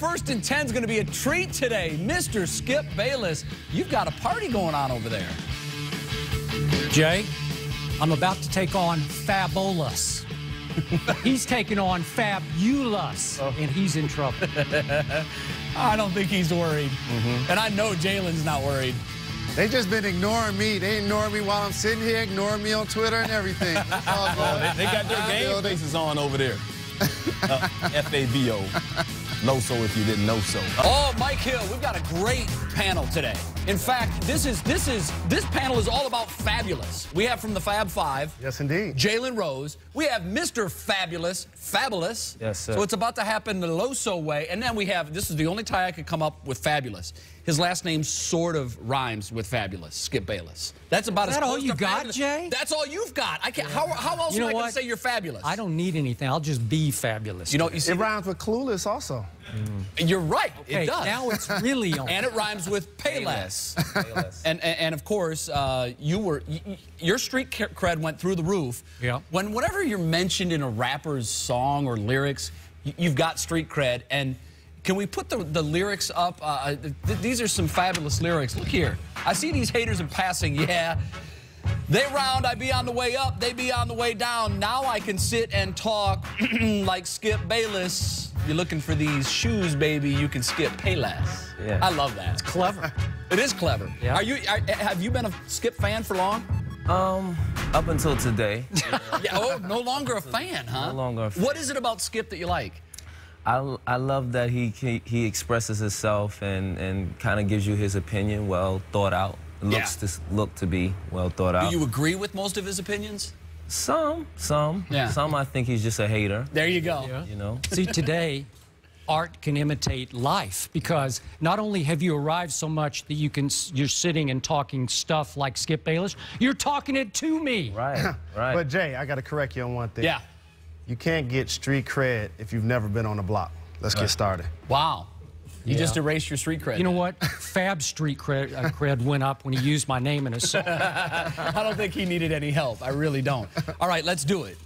First and 10 is going to be a treat today. Mr. Skip Bayless, you've got a party going on over there. Jay, I'm about to take on Fabolous. He's taking on Fabolous, and he's in trouble. I don't think he's worried. And I know Jalen's not worried. They just been ignoring me. They ignoring me while I'm sitting here, ignoring me on Twitter and everything. It's all good. They got their game faces on over there. F-A-B-O. No-so if you didn't know so. Oh, Mike Hill, we've got a great panel today. In fact, this panel is all about Fabulous. We have from the Fab Five. Yes, indeed. Jalen Rose. We have Mr. Fabulous, Fabolous. Yes, sir. So it's about to happen the Loso way. And then we have, this is the only tie I could come up with Fabulous. His last name sort of rhymes with Fabulous, Skip Bayless. That's about as close to all you got, Fabulous. Jay? That's all you've got. I can't. How else am I going to say you're fabulous? I don't need anything. I'll just be fabulous. You know, you see, It rhymes with clueless also. you're right. Okay, it does. now it's really on. And it rhymes with Payless. And of course, your street cred went through the roof. Yeah. Whenever you're mentioned in a rapper's song or lyrics, you've got street cred. And can we put the lyrics up? These are some fabulous lyrics. Look here. I see these haters in passing. Yeah. They round, I be on the way up, they be on the way down. Now I can sit and talk like Skip Bayless. You're looking for these shoes, baby, you can skip Payless. Yeah. I love that. It's Clever. It is clever. Yeah. Have you been a Skip fan for long? Up until today. Yeah, oh, no longer a fan, huh? No longer a fan. What is it about Skip that you like? I love that he expresses himself and kind of gives you his opinion, well thought out. Look to be well thought out. Do you agree with most of his opinions? Some. Yeah. Some I think he's just a hater. There you go. Yeah. You know. See, today, art can imitate life because not only have you arrived so much that you're sitting and talking stuff like Skip Bayless, you're talking it to me. Right. Right. But, Jay, I got to correct you on one thing. Yeah. You can't get street cred if you've never been on the block. Let's get started. Wow. You just erased your street cred. You know what? Fab street cred went up when he used my name in a song. I don't think he needed any help. I really don't. All right, let's do it.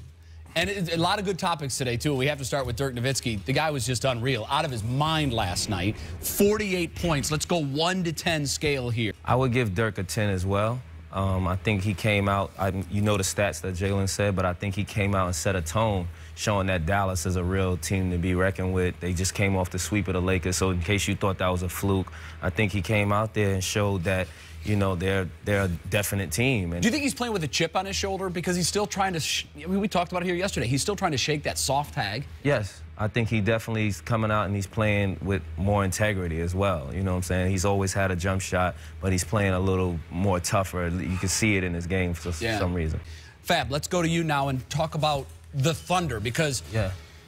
And a lot of good topics today, too. We have to start with Dirk Nowitzki. The guy was just unreal, out of his mind last night. 48 points. Let's go 1 to 10 scale here. I would give Dirk a 10 as well. I think he came out, you know the stats that Jalen said, but I think he came out and set a tone, showing that Dallas is a real team to be reckoned with. They just came off the sweep of the Lakers, so in case you thought that was a fluke, I think he came out there and showed that, you know, they're a definite team. And do you think he's playing with a chip on his shoulder? Because he's still trying to, we talked about it here yesterday, he's still trying to shake that soft tag. Yes, I think he definitely is coming out and he's playing with more integrity as well. You know what I'm saying? He's always had a jump shot, but he's playing a little more tougher. You can see it in his game for some reason. Fab, let's go to you now and talk about the Thunder, because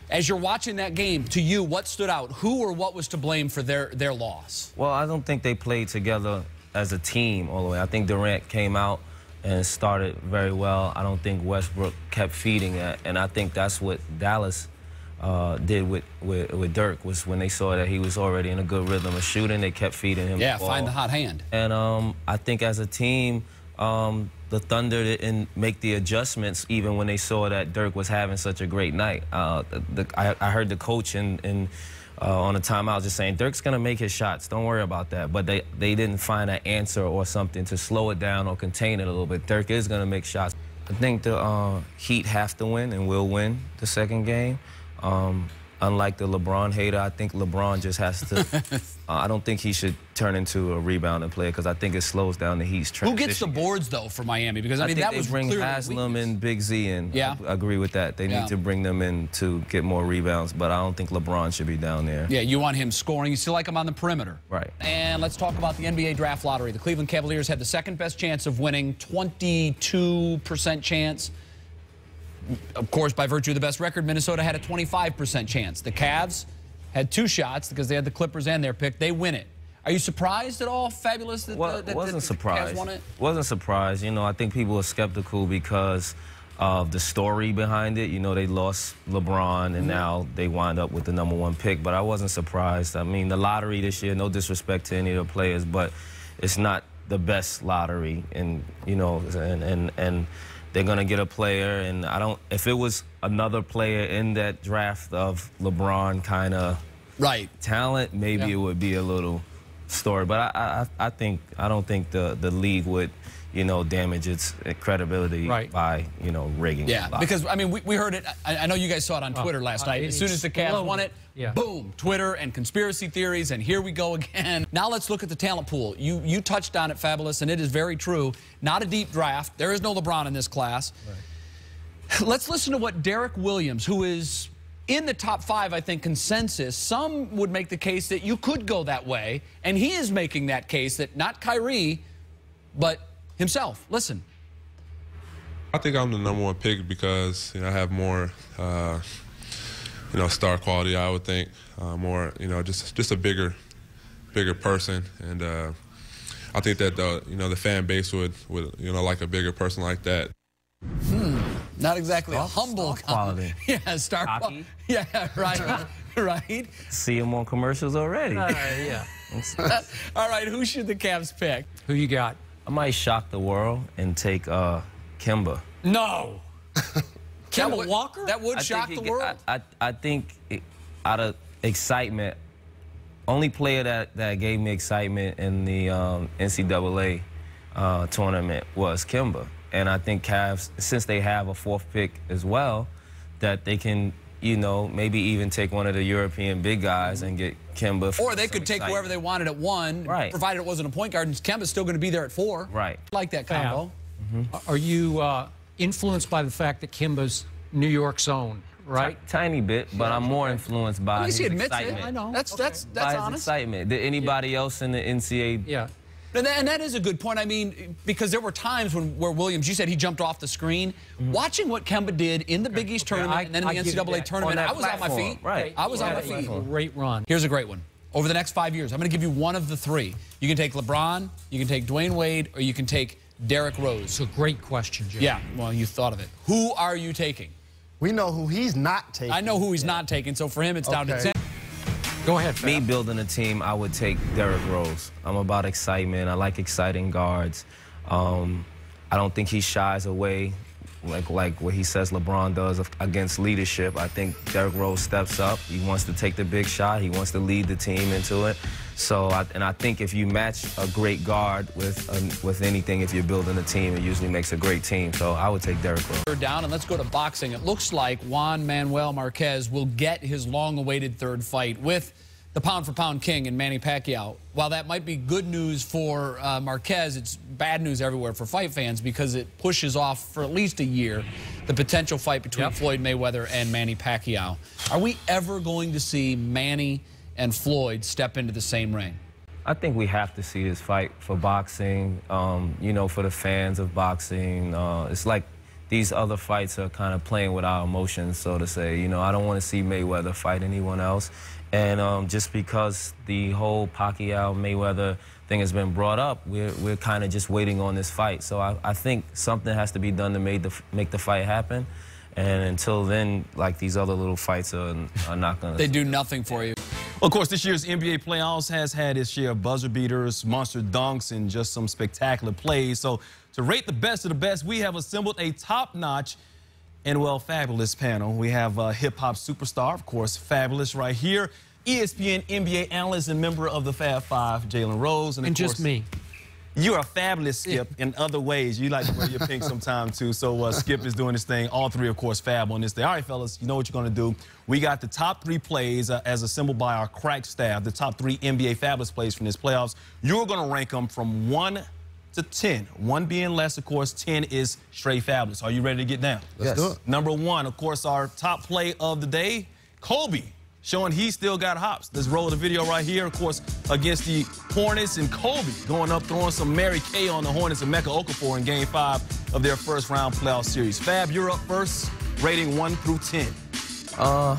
as you're watching that game, to you, what stood out? Who or what was to blame for their loss? Well, I don't think they played together as a team all the way. I think Durant came out and started very well. I don't think Westbrook kept feeding that, and I think that's what Dallas did with Dirk, was when they saw that he was already in a good rhythm of shooting, they kept feeding him the ball. Find the hot hand. And I think as a team, the Thunder didn't make the adjustments even when they saw that Dirk was having such a great night. I heard the coach on the timeout just saying, Dirk's going to make his shots, don't worry about that. But they didn't find an answer or something to slow it down or contain it a little bit. Dirk is going to make shots. I think the Heat have to win and will win the second game. Unlike the LeBron hater, I think LeBron just has to, I don't think he should turn into a rebounding player because I think it slows down the Heat's transition. Who gets the boards, though, for Miami? Because, I mean, that was bring clearly Haslam and Big Z in. Yeah. I agree with that. They need to bring them in to get more rebounds, but I don't think LeBron should be down there. Yeah, you want him scoring. You still like him on the perimeter. Right. And let's talk about the NBA draft lottery. The Cleveland Cavaliers had the second best chance of winning, 22% chance. Of course, by virtue of the best record, Minnesota had a 25% chance. The Cavs had 2 shots because they had the Clippers and their pick. They win it. Are you surprised at all, Fabulous, that, the Cavs won it? Wasn't surprised. You know, I think people are skeptical because of the story behind it. You know, they lost LeBron, and now they wind up with the #1 pick. But I wasn't surprised. I mean, the lottery this year, no disrespect to any of the players, but it's not the best lottery. And, you know, and they're going to get a player, and if it was another player in that draft of LeBron kind of Right. talent, maybe it would be a little story. But I don't think the league would, you know, damage its credibility by, you know, rigging. Yeah, because, I mean, we heard it. I know you guys saw it on Twitter last night. As soon as the Cavs won it, boom, Twitter and conspiracy theories, and here we go again. Now let's look at the talent pool. You touched on it, Fabolous, and it is very true. Not a deep draft. There is no LeBron in this class. Right. Let's listen to what Derek Williams, who is in the top 5, I think, consensus. Some would make the case that you could go that way, and he is making that case that not Kyrie, but himself. Listen. I think I'm the #1 pick because, you know, I have more, you know, star quality. I would think more, you know, just a bigger person, and I think that the fan base would you know, like a bigger person like that. Not exactly a humble quality. Yeah, star quality. Yeah, right. Right. See him on commercials already. Yeah. All right, who should the Cavs pick? Who you got? I might shock the world and take Kemba. No. Kemba Walker? That would shock the world. I think out of excitement, only player that gave me excitement in the NCAA tournament was Kemba. And I think Cavs, since they have a 4th pick as well, that they can, you know, maybe even take one of the European big guys and get Kemba. Or they could take whoever they wanted at 1, provided it wasn't a point guard, and Kemba's still going to be there at 4. Right. I like that combo. Are you influenced by the fact that Kemba's New York's own, right? Tiny bit, but I'm more influenced by his excitement. I know. That's by his honest. excitement. Did anybody else in the NCAA? Yeah. And that is a good point. I mean, because there were times where Williams, you said he jumped off the screen. Watching what Kemba did in the Big East tournament and then in the NCAA tournament, I was on my feet. Right. I was on my feet. Great run. Here's a great one. Over the next 5 years, I'm going to give you one of the 3. You can take LeBron, you can take Dwayne Wade, or you can take Derrick Rose. It's a great question, Jim. Yeah, well, you thought of it. Who are you taking? We know who he's not taking. I know who he's not taking, so for him, it's down to 10. Go ahead, Fab. Me building a team, I would take Derrick Rose. I'm about excitement. I like exciting guards. I don't think he shies away like what he says LeBron does against leadership. I think Derrick Rose steps up. He wants to take the big shot. He wants to lead the team into it. So, I think if you match a great guard with anything, if you're building a team, it usually makes a great team. So I would take Derrick Rose. Third down, and let's go to boxing. It looks like Juan Manuel Marquez will get his long-awaited 3rd fight with the pound-for-pound king in Manny Pacquiao. While that might be good news for Marquez, it's bad news everywhere for fight fans because it pushes off for at least a year the potential fight between Floyd Mayweather and Manny Pacquiao. Are we ever going to see Manny and Floyd step into the same ring? I think we have to see this fight for boxing, you know, for the fans of boxing. It's like these other fights are kind of playing with our emotions, so to say. You know, I don't want to see Mayweather fight anyone else. And just because the whole Pacquiao-Mayweather thing has been brought up, we're kind of just waiting on this fight. So I think something has to be done to make the fight happen. And until then, like, these other little fights are not going to... They do nothing for you. Well, of course, this year's NBA playoffs has had its share of buzzer beaters, monster dunks, and just some spectacular plays. So to rate the best of the best, we have assembled a top-notch and, well, fabulous panel. We have hip-hop superstar, of course, Fabolous right here, ESPN NBA analyst and member of the Fab Five, Jalen Rose. And just me. You are fabulous, Skip, in other ways. You like to wear your pink sometime, too. So Skip is doing this thing. All 3, of course, Fab on this day. All right, fellas, you know what you're going to do. We got the top 3 plays as assembled by our crack staff, the top 3 NBA fabulous plays from this playoffs. You're going to rank them from 1 to 10. 1 being less, of course. 10 is straight fabulous. Are you ready to get down? Let's do it. Number 1, of course, our top play of the day, Kobe, showing he still got hops. Let's roll the video right here, of course, against the Hornets, and Kobe going up, throwing some Mary Kay on the Hornets and Mecca Okafor in Game 5 of their first-round playoff series. Fab, you're up first, rating 1 through 10. I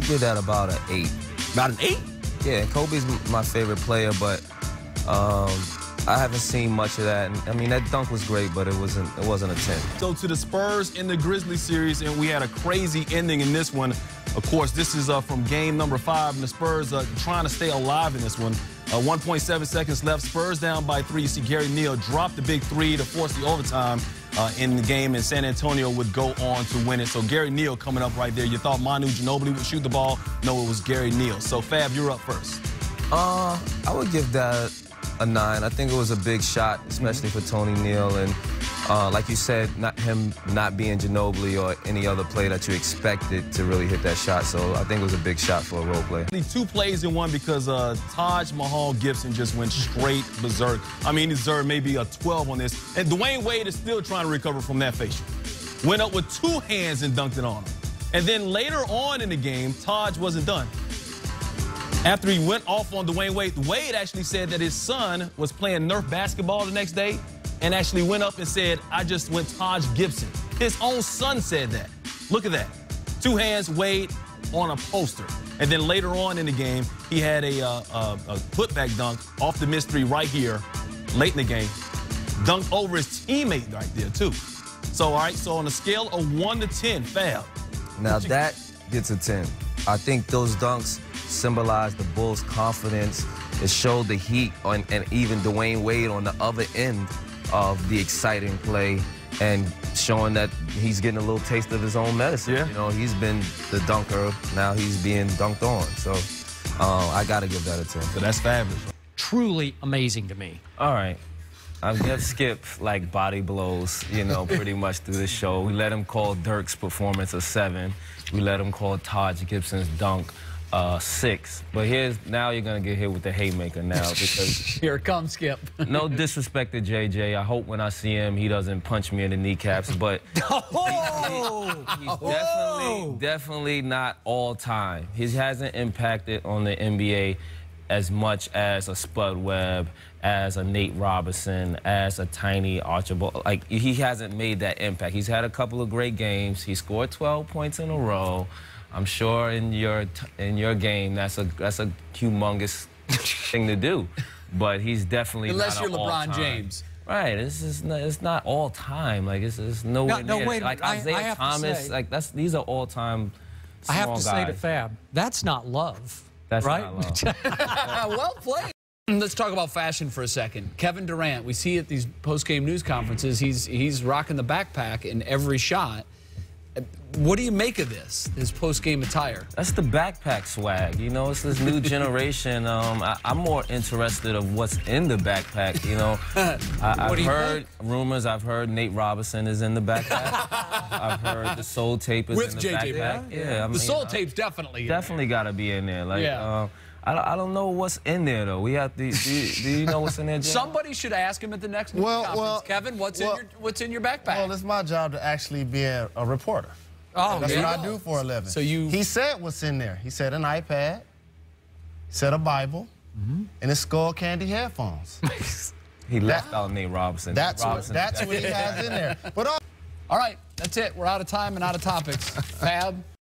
give that about an 8. About an 8? Yeah, Kobe's my favorite player, but I haven't seen much of that. And, I mean, that dunk was great, but it wasn't a 10. So to the Spurs in the Grizzlies series, and we had a crazy ending in this one. Of course, this is from game number 5, and the Spurs trying to stay alive in this one. 1.7 seconds left. Spurs down by 3. You see Gary Neal drop the big 3 to force the overtime. in the game, and San Antonio would go on to win it. So Gary Neal coming up right there. You thought Manu Ginobili would shoot the ball? No, it was Gary Neal. So Fab, you're up first. I would give that a 9. I think it was a big shot, especially for Tony Neal. And like you said, him not being Ginobili or any other player that you expected to really hit that shot. So I think it was a big shot for a role player. 2 plays in one because Taj Mahal Gibson just went straight berserk. I mean, he deserved maybe a 12 on this. And Dwayne Wade is still trying to recover from that facial. Went up with 2 hands and dunked it on him. And then later on in the game, Taj wasn't done. After he went off on Dwayne Wade, Wade actually said that his son was playing Nerf basketball the next day and actually went up and said, I just went Taj Gibson. His own son said that. Look at that. 2 hands, Wade on a poster. And then later on in the game, he had a putback dunk off the missed 3 right here, late in the game. Dunked over his teammate right there, too. So, all right, so on a scale of 1 to 10, Fab. Now that gets a 10. I think those dunks symbolize the Bulls' confidence. It showed the heat and even Dwayne Wade on the other end of the exciting play and showing that he's getting a little taste of his own medicine. Yeah. You know, he's been the dunker, now he's being dunked on. So I got to give that a 10. So that's fabulous. Truly amazing to me. All right. I've given Skip like body blows, you know, pretty much through this show. We let him call Dirk's performance a 7. We let him call Taj Gibson's dunk 6. But now you're gonna get hit with the haymaker now because Here it comes, Skip. no disrespect to JJ. I hope when I see him he doesn't punch me in the kneecaps, but he's definitely not all time. He hasn't impacted on the NBA as much as a Spud Webb, as a Nate Robinson, as a Tiny Archibald. Like, he hasn't made that impact. He's had a couple of great games. He scored 12 points in a row. I'm sure in your game that's a humongous thing to do, but he's definitely unless not you're LeBron all-time. James. Right, it's not all time. Like it's nowhere near. wait a like minute. Isaiah I have to Thomas, say- like these are all time. I have to say to guys. Fab, that's not love. That's right? not love. Well played. Let's talk about fashion for a second. Kevin Durant, we see at these post-game news conferences, he's rocking the backpack in every shot. What do you make of this, his post-game attire? That's the backpack swag. You know, it's this new generation. I'm more interested of what's in the backpack. You know, I've heard rumors. I've heard Nate Robinson is in the backpack. I've heard the Soul Tape is With in the JJ, backpack. Yeah, I mean, the Soul Tape's definitely in definitely got to be in there. Like, Yeah. I don't know what's in there though. We have to. Do you know what's in there, Jay? Somebody should ask him at the next news conference. Kevin, what's in your backpack? Well, it's my job to actually be a reporter. Oh, That's yeah. what I do for a living. So He said what's in there. He said an iPad, he said a Bible, and his Skull Candy headphones. He left out Nate Robinson. That's what he has in there. But all right, that's it. We're out of time and out of topics. Fab.